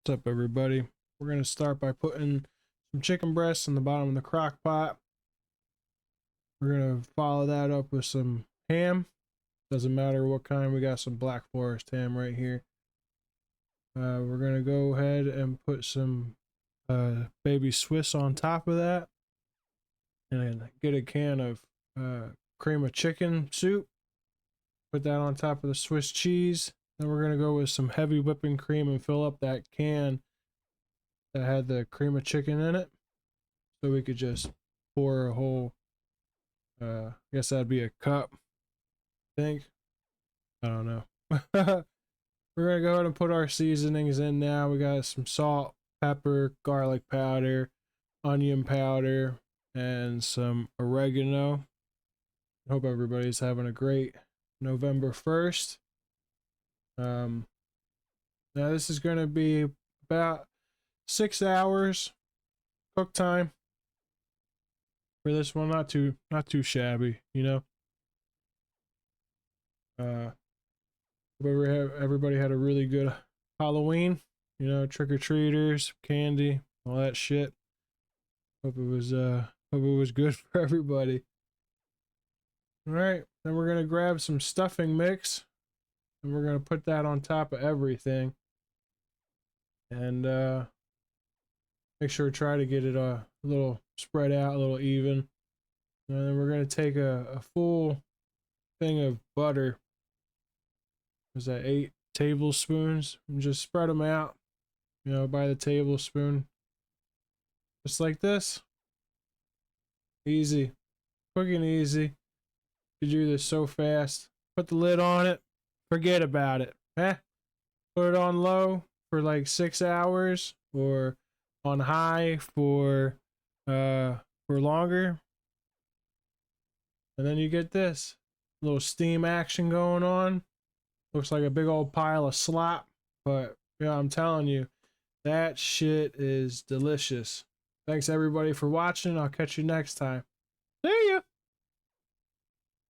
What's up, everybody? We're going to start by putting some chicken breasts in the bottom of the crock pot. We're going to follow that up with some ham. Doesn't matter what kind. We got some Black Forest ham right here. We're going to go ahead and put some baby Swiss on top of that. And get a can of cream of chicken soup. Put that on top of the Swiss cheese. Then we're going to go with some heavy whipping cream and fill up that can that had the cream of chicken in it. So we could just pour a whole, I guess that'd be a cup, I think. I don't know. We're going to go ahead and put our seasonings in now. We got some salt, pepper, garlic powder, onion powder, and some oregano. I hope everybody's having a great November 1st. Now this is going to be about 6 hours cook time for this one. Not too shabby, you know. Hope everybody had a really good Halloween, you know, trick-or-treaters, candy, all that shit. Hope it was good for everybody. All right, then we're gonna grab some stuffing mix and we're gonna put that on top of everything, and make sure to try to get it a little spread out, a little even. And then we're gonna take a full thing of butter. Was that 8 tablespoons? And just spread them out, you know, by the tablespoon, just like this. Easy, quick and easy. You do this so fast. Put the lid on it. Forget about it. Put it on low for like 6 hours, or on high for longer. And then you get this little steam action going on. Looks like a big old pile of slop, but yeah, I'm telling you, that shit is delicious. Thanks everybody for watching. I'll catch you next time.